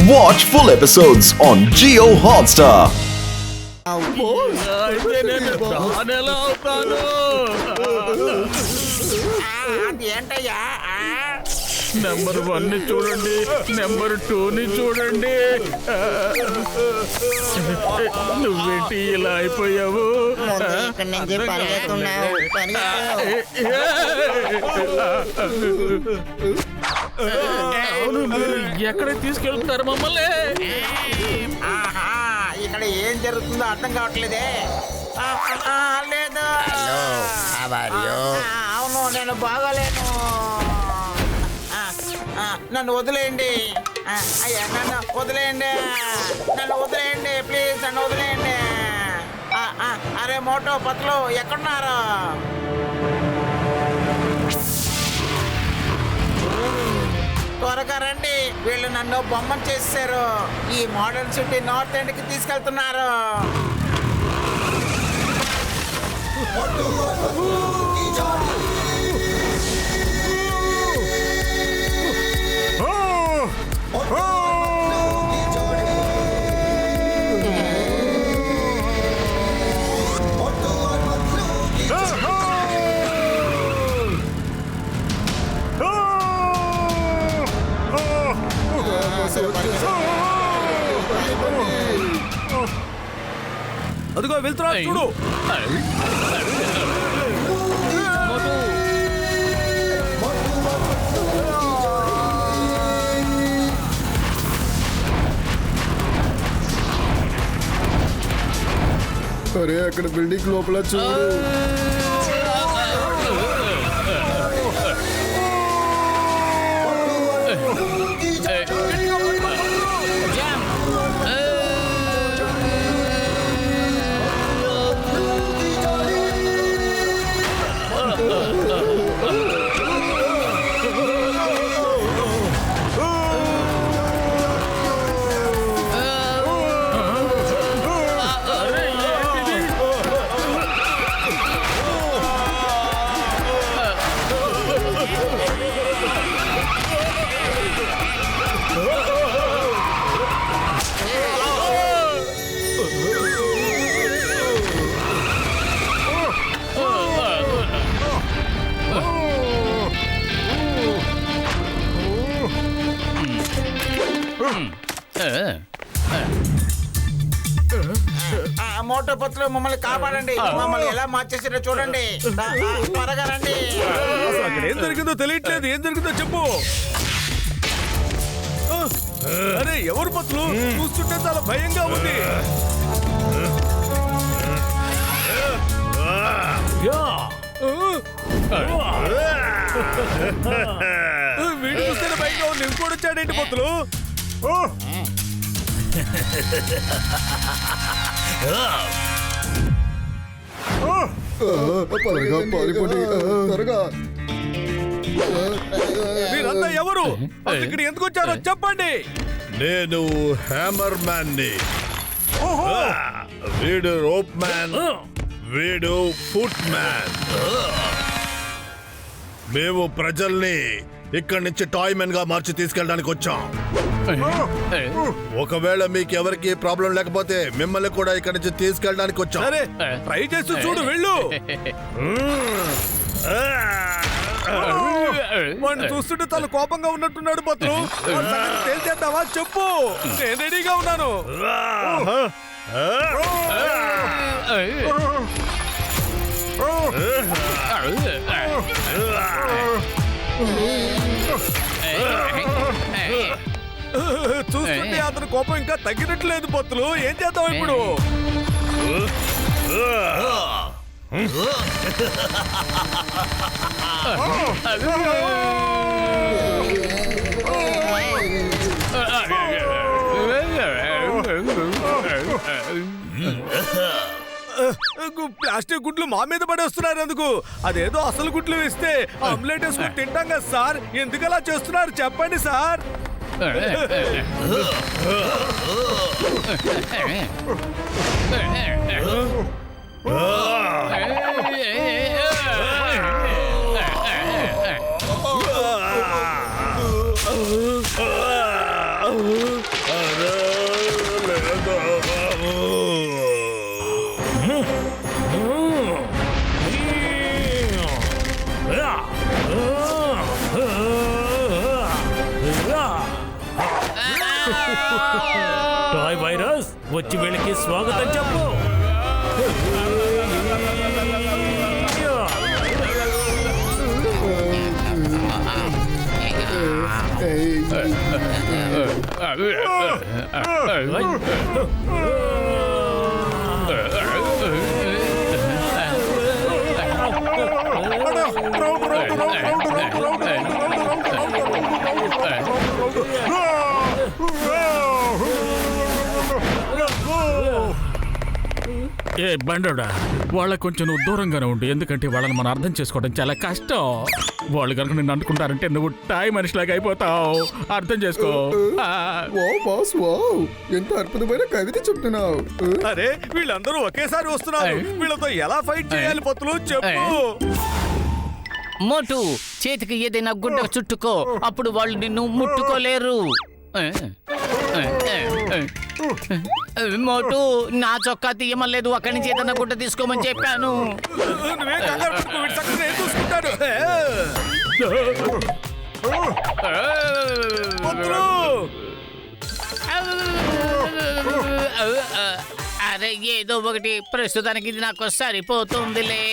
Watch full episodes on Jio Hotstar. ఏంటయ్యా number 1 ని చూడండి, నెంబర్ 2 ని చూడండి. నువ్వేంటి ఇలా అయిపోయావు? ఇక్కడి నుంచి పరిగెత్తున్నావు అవును, మీరు ఎక్కడ తీసుకెళ్తున్నారు మమ్మల్ని? ఇక్కడ ఏం జరుగుతుందో అర్థం కావట్లేదే. లేదు అవును, నేను బాగాలేను. నన్ను వదిలేయండి అయ్యా, నన్ను వదిలేయండి, నన్ను వదిలేయండి ప్లీజ్, నన్ను వదిలేయండి. అరే మోటో పత్లు ఎక్కడున్నారు? త్వరగా రండి, వీళ్ళు నన్ను బొమ్మను చేశారు. ఈ మోడల్ సిటీ నార్త్ ఎండ్ కి తీసుకెళ్తున్నారు. అదిగో వెళ్తున్నా చూడు. అరే అక్కడ బిల్డింగ్ లోపల చూడు. మోటో పత్రులు మమ్మల్ని కాపాడండి, మమ్మల్ని ఎలా మార్చేసారో చూడండి. త్వరగా రండి. అక్కడ ఏం జరిగిందో తెలియట్లేదు, ఏం జరిగిందో చెప్పు. అరే ఎవరు పత్రులు? చూస్తుంటే చాలా భయంగా ఉంది. వీడు చూస్తేనే భయంగా ఉంది. ఇంకోటి వచ్చాడేంటి పత్రులు? త్వరగా పారిపోండి, త్వరగా. మీరంతా ఎవరు? ఇక్కడ ఎందుకు వచ్చారో చెప్పండి. నేను హ్యామర్ మ్యాన్ ని. వీడు రోప్ మ్యాన్, వీడు ఫుట్ మ్యాన్. మేము ప్రజల్ని ఇక్కడి నుంచి టాయ్ మెన్ గా మార్చి తీసుకెళ్ళడానికి వచ్చాం. ఒకవేళ మీకు ఎవరికి ప్రాబ్లం లేకపోతే మిమ్మల్ని కూడా ఇక్కడి నుంచి తీసుకెళ్ళడానికి వచ్చాం. సరే ట్రై చేస్తూ చూడు, వెళ్ళు. వాడిని చూస్తుంటే చాలా కోపంగా ఉన్నట్టున్నాడు పత్రు. తేల్చేద్దావా చెప్పు, నేను రెడీగా ఉన్నాను. చూస్తుంటే అతను కోపం ఇంకా తగ్గినట్లేదు పత్రులు. ఏం చేద్దాం ఇప్పుడు? ప్లాస్టిక్ గుడ్లు మా మీద పడేస్తున్నారు ఎందుకు? అదేదో అసలు గుడ్లు వేస్తే ఆమ్లెట్ వేసుకుని తింటాం కదా సార్. ఎందుకు అలా చేస్తున్నారు చెప్పండి సార్. టాయ్ వైరస్ వచ్చి వీళ్ళకి స్వాగతం చెప్పు. ఏ బండోడా, వాళ్ళకి కొంచెం నువ్వు దూరంగానే ఉండు, ఎందుకంటే వాళ్ళని మనం అర్థం చేసుకోవడం చాలా కష్టం. వాళ్ళు కనుక నిన్ను అనుకుంటారంటే నువ్వు టాయ్ మనిషిలాగా అయిపోతావు. అర్థం చేసుకో. ఓ బాస్ వావ్, ఎంత అద్భుతమైన కవిత చెప్తున్నావు. అరే వీళ్ళందరూ ఒకేసారి వస్తున్నారు, వీళ్ళతో ఎలా ఫైట్ చేయాలి పత్తులు చెప్పు. మోటు చేతికి ఏదైనా గుడ్డ చుట్టుకో, అప్పుడు వాళ్ళు నిన్ను ముట్టుకోలేరు. మోటు నా చొక్కా తీయమలేదు, అక్కడి నుంచి ఏదైనా గుడ్డ తీసుకోమని చెప్పాను. నువ్వేం కంగారు పడకు, వీడి సంగతి నేను చూసుకుంటాను. పత్తులు! అరే ఏదో ఒకటి, ప్రస్తుతానికి ఇది నాకు సరిపోతుందిలే.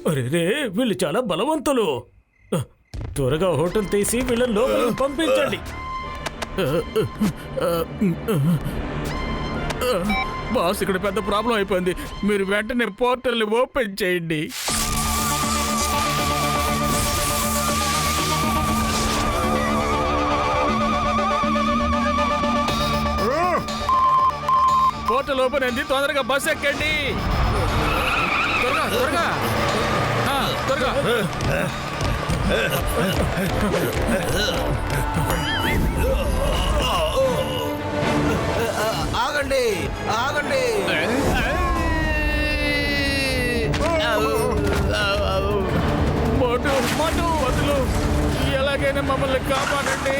అరే రే, వీళ్ళు చాలా బలవంతులు. త్వరగా హోటల్ తీసి వీళ్ళని లోపలికి పంపించండి. బాస్, ఇక్కడ పెద్ద ప్రాబ్లం అయిపోయింది. మీరు వెంటనే పోర్టల్ని ఓపెన్ చేయండి. పోర్టల్ ఓపెన్ అయింది, తొందరగా బస్ ఎక్కండి. త్వరగా త్వరగా త్వరగా. ఆగండి ఆగండి. మోటు మోటు వదులు, ఎలాగైనా మమ్మల్ని కాపాడండి.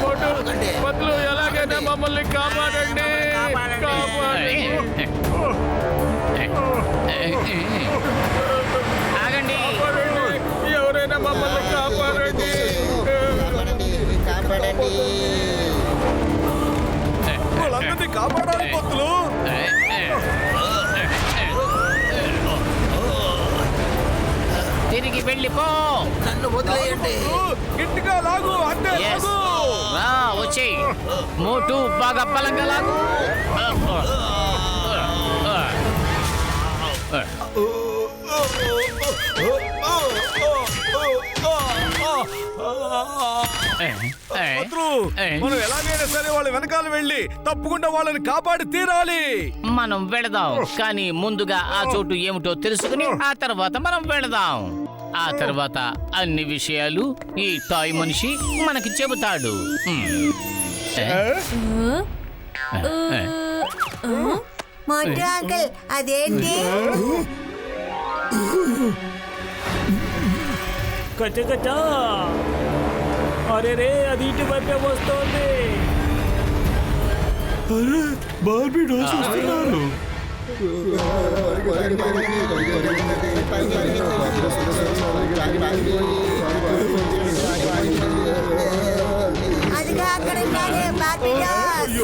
మోటు వదులు, ఎలాగైనా మమ్మల్ని కాపాడండి. ఆగండి. ఎవరైనా మమ్మల్ని కాపాడండి. వాళ్ళందరినీ కాపాడాలి పత్తులు. తిరిగి వెళ్ళిపో. నన్ను వదిలేయండి. గట్టిగా లాగు, అంతే Yes. లాగు. రా, వచ్చేయ్. మోటు బాగా బలంగా లాగు. పత్తులు, మనం ఎలాగైనా సరే వాళ్ళ వెనకాల వెళ్ళి తప్పకుండా వాళ్ళని కాపాడి తీరాలి. మనం వెళదాం, కానీ ముందుగా ఆ చోటు ఏమిటో తెలుసుకుని ఆ తర్వాత మనం వెళదాం. ఆ తర్వాత అన్ని విషయాలు ఈ టాయ్ మనిషి మనకి చెబుతాడు. మోటు అంకుల్, అదేంటి? కచ్చ అరే రే, అది ఇటు వైపే వస్తోంది. బార్బీ డాల్స్ వస్తున్నారు. అదిగా అక్కడ ఉన్నారే బార్బీ డాల్స్.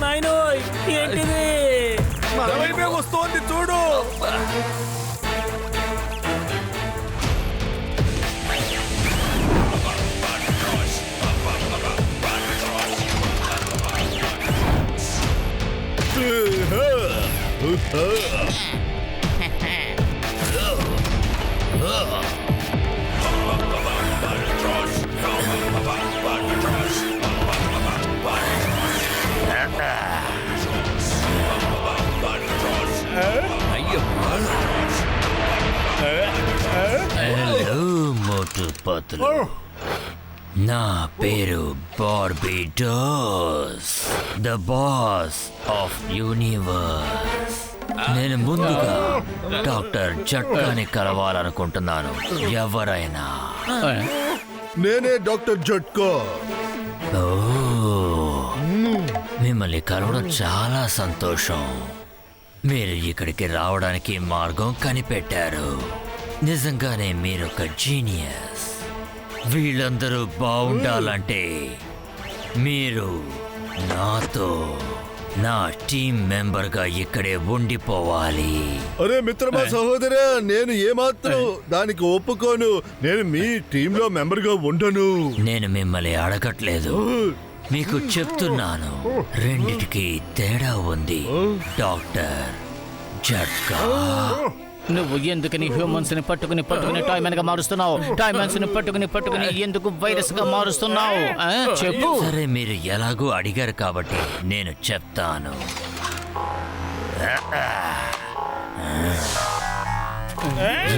నాయనోయ్, ఏంటిది? మన వైపే వస్తోంది చూడు. హలో మోటు పత్తులు. నా పేరు Barbados, the boss of universe. నేను ముందుగా డాక్టర్ జట్కాని కలవాలనుకుంటున్నాను. ఎవరైనా? నేనే డాక్టర్ జట్కా. ఓ, మిమ్మల్ని కలవడం చాలా సంతోషం. మీరు ఇక్కడికి రావడానికి మార్గం కనిపెట్టారు. నిజంగానే మీరొక జీనియస్. వీళ్ళందరూ బాగుండాలంటే మీరు నాతో నా టీం మెంబర్గా ఇక్కడే ఉండిపోవాలి. అరే మిత్రమా, సహోదరా, నేను ఏమాత్రం దానికి ఒప్పుకోను. నేను మీ టీంలో మెంబర్గా ఉండను. నేను మిమ్మల్ని అడగట్లేదు, మీకు చెప్తున్నాను. రెండిటికి తేడా ఉంది డాక్టర్ జట్కా. నువ్వు ఎందుకని హ్యూమన్స్ ని పట్టుకుని టాయ్ మ్యాన్ గా మారుస్తున్నావు? టాయ్ మ్యాన్స్ ని పట్టుకుని ఎందుకు వైరస్ గా మారుస్తున్నావు? చెప్పు. సరే, మీరు ఎలాగో అడిగారు కాబట్టి నేను చెప్తాను.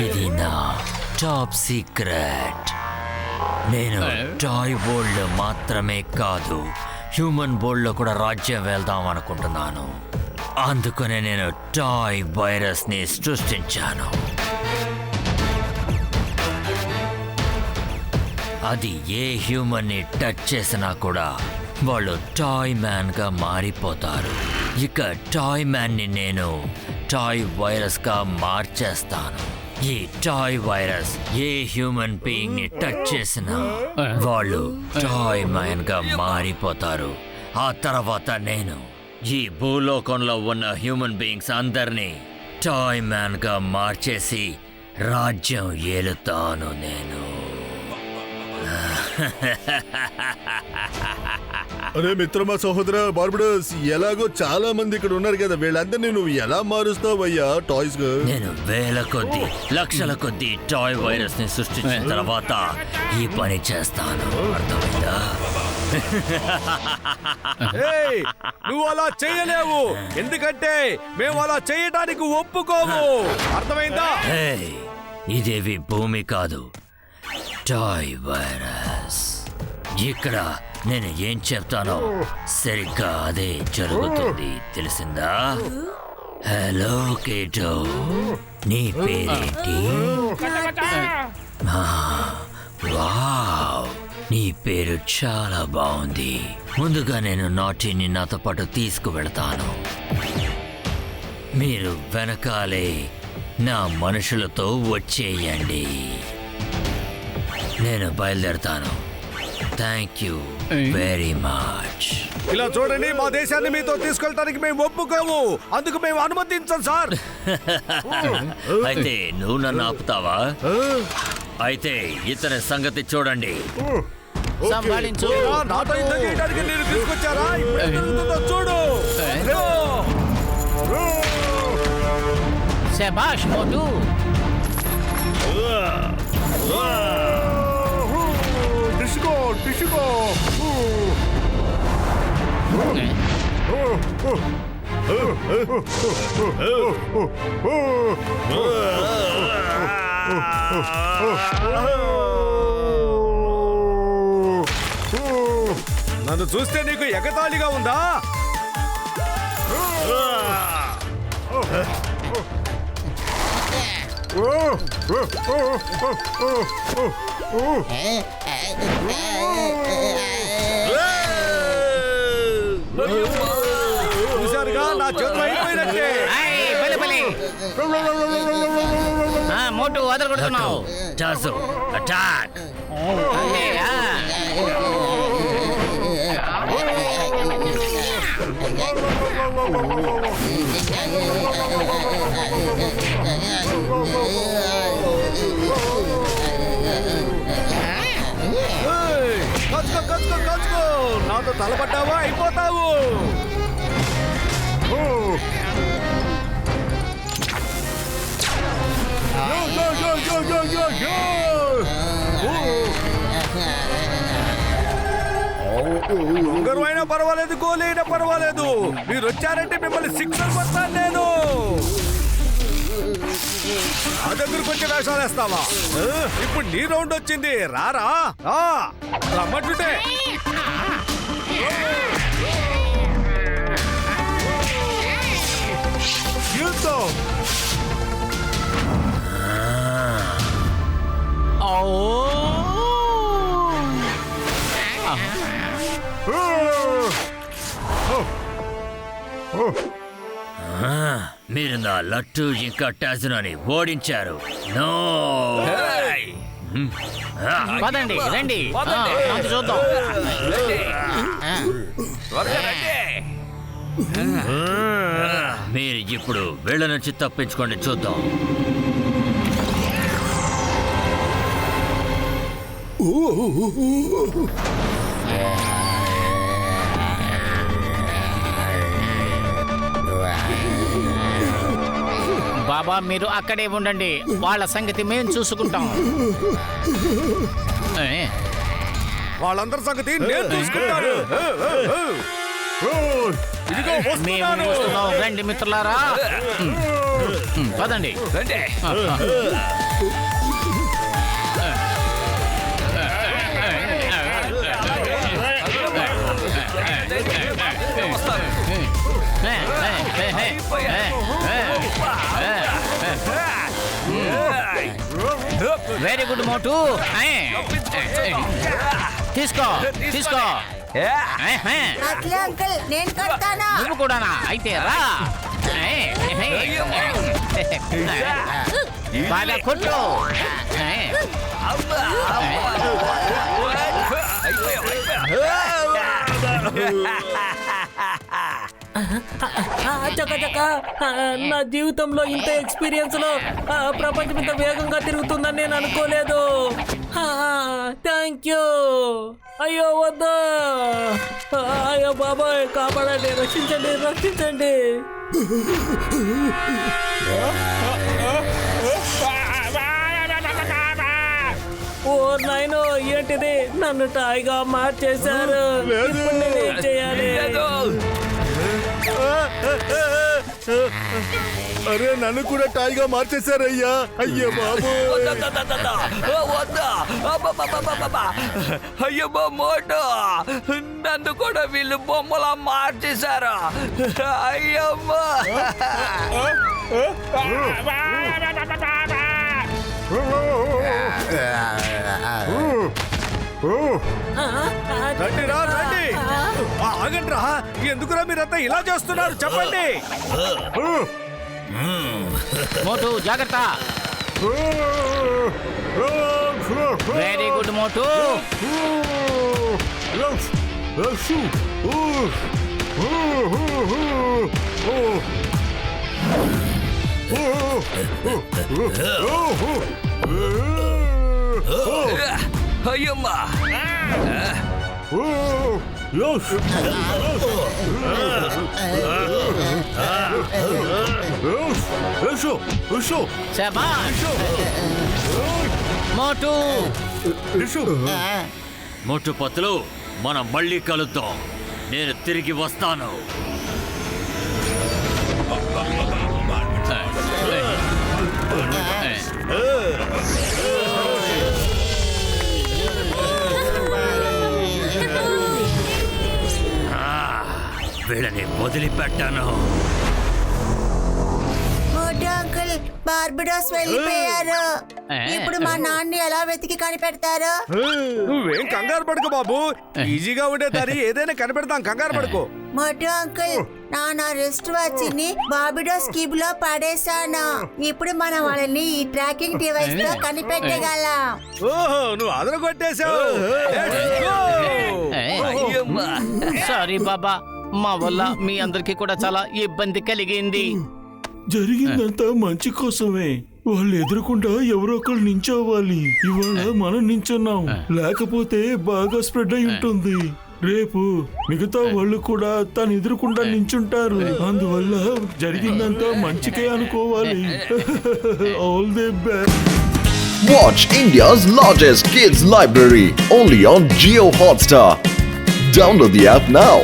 ఇది నా టాప్ సీక్రెట్. నేను టాయ్ వరల్డ్ మాత్రమే కాదు, హ్యూమన్ వరల్డ్ లో కూడా రాజ్యం వెళ్దాం అనుకుంటున్నాను. అందుకనే నేను టాయ్ వైరస్ ని సృష్టించాను. అది ఏ హ్యూమన్ ని టచ్ చేసినా కూడా వాళ్ళు టాయ్ మ్యాన్ గా మారిపోతారు. ఇక టాయ్ మ్యాన్ ని నేను టాయ్ వైరస్ గా మార్చేస్తాను. ఈ toy virus a human being ని టచ్ చేసినా వాళ్ళు టాయ్ మ్యాన్ గా మారిపోతారు. ఆ తర్వాత నేను ఈ భూలోకంలో ఉన్న హ్యూమన్ బీయింగ్స్ అందరినీ టాయ్ మ్యాన్ గా మార్చేసి రాజ్యం ఏలుతాను నేను. అరే మిత్రమా, సహోదరా బార్బడోస్, ఎలాగో చాలా మంది ఇక్కడ ఉన్నారు కదా, వీళ్ళందరినీ నువ్వు ఎలా మారుస్తావయ్యా టాయ్స్ గా? నేను వేల కొద్ది, లక్షల కొద్ది టాయ్ వైరస్ ని సృష్టించిన తర్వాత ఈ పని చేస్తాను. అర్థమైందా? ఏయ్, నువ్వు అలా చేయలేవు, ఎందుకంటే మేము అలా చేయడానికి ఒప్పుకోము. అర్థమైందా? హేయ్, ఇదేవి భూమి కాదు, టాయ్ వైరస్. ఇక్కడ నేను ఏం చెప్తానో సరిగ్గా అదే జరుగుతుంది, తెలిసిందా? హలో కేటో, నీ పేరేంటి? వావ్, నీ పేరు చాలా బాగుంది. ముందుగా నేను నాటిని నాతో పాటు తీసుకువెళతాను. మీరు వెనకాలే నా మనుషులతో వచ్చేయండి. నేను బయలుదేరుతాను. Thank you very much. ఇలా చూడండి, మా దేశాన్ని మీతో తీసుకెళ్ళడానికి మేము ఒప్పుకోము, అందుకు మేము అనుమతించం సార్. అయితే నువ్వు నన్ను ఆపుతావా? అయితే ఇతని సంగతి చూడండి. సంభాళించు. నాతో యుద్ధం చేయడానికి మీరు తీసుకొచ్చారా? ఇప్పుడు ఏం జరుగుతుందో చూడు. శభాష్ మోటు. నన్ను చూస్తే నీకు ఎగతాళిగా ఉందా? చూశారుగా, నా చేతులు అయిపోయినట్టే. మోటు వదలగొడుతున్నావు. చాసు, అటాక్. కచ్చుకో, నాతో తలపడ్డావా అయిపోతావు. దొంగరు అయినా పర్వాలేదు, గోల్ అయినా పర్వాలేదు, మీరు వచ్చారంటే మిమ్మల్ని శిక్ష కొడతాను నేను. నా దగ్గరకు వచ్చి వేషాలు వేస్తావా? ఇప్పుడు నీ రౌండ్ వచ్చింది, రారా రమ్మంటుంటే. మీరు నా లట్టు ఇంకా టాజునని ఓడించారు. నో పదండి రండి, అంత చూద్దాం. మీరు ఇప్పుడు వీళ్ళ నుంచి తప్పించుకోండి, చూద్దాం. బాబా మీరు అక్కడే ఉండండి, వాళ్ళ సంగతి మేము చూసుకుంటాం. వాళ్ళందరి సంగతి నేను చూసుకుంటాను. మేము వస్తున్నాం, రండి మిత్రులారా. పదండి. వెరీ గుడ్ మోటు. తీసుకో తీసుకో. అట్లే అంకుల్, నేను కడతాను. నువ్వు కూడానా? అయితే రా. బాగా కొట్టు. నా జీవితంలో ఇంత ఎక్స్పీరియన్స్ లో ప్రపంచం ఇంత వేగంగా తిరుగుతుందని నేను అనుకోలేదు. Thank you. అయ్యో వద్దా, అయ్యో బాబాయ్ కాపాడండి, రక్షించండి రక్షించండి. ఓ నాయనో, ఏంటిది? నన్ను టాయ్గా మార్చేశారు. ఇప్పుడు నేనేం చేయాలి? అరే నన్ను కూడా టాయ్గా మార్చేశారయ్యా. అయ్యో బాబు, అయ్యో మోటో, నన్ను కూడా వీళ్ళు బొమ్మలా మార్చేశారు. అయ్యమ్మా. రండి రా రండి. ఆగండి రా, ఎందుకురా మీరంతా ఇలా చేస్తున్నారు చెప్పండి. మోటు జాగ్రత్త. వెరీ గుడ్ మోటు. అయ్యమ్మా. మోటు. మోటు పత్తులు, మనం మళ్ళీ కలుద్దాం. నేను తిరిగి వస్తాను. వీళ్ళని వదిలిపెట్టాను. మోటు అంకుల్, బార్బడోస్ వెళ్ళిపోయారు. ఇప్పుడు మా నాన్ని ఎలా వెతికి కనిపెడతారు? నువ్వేం కంగారు పడుకో బాబు, ఈజీగా ఉండే దారి ఏదైనా కనిపెడతాం, కంగారు పడుకో. మోటు అంకుల్, నా రిస్ట్ వాచ్ని బార్బడోస్ కీబ్ లో పడేశాను. ఇప్పుడు మనం వాళ్ళని ఈ ట్రాకింగ్ డివైస్ తో కనిపెట్టగలం. ఓహో, నువ్వు అదర కొట్టేశావు. సారీ బాబా, మా వల్ల మీ అందరికి కూడా చాలా ఇబ్బంది కలిగింది. జరిగిందంతా మంచి కోసమే. వాళ్ళు ఎదురకుండా ఎవరో ఒకరు నించోవాలి. ఇవాళ మనం నించున్నాం, లేకపోతే బాగా స్ప్రెడ్ అయి ఉంటుంది. రేపు మిగతా వాళ్ళు కూడా తను ఎదురకుండా నించుంటారు. అందువల్ల జరిగిందంతా మంచికే అనుకోవాలి. All the best. Watch India's largest kids library only on Jio Hotstar. Download the app now.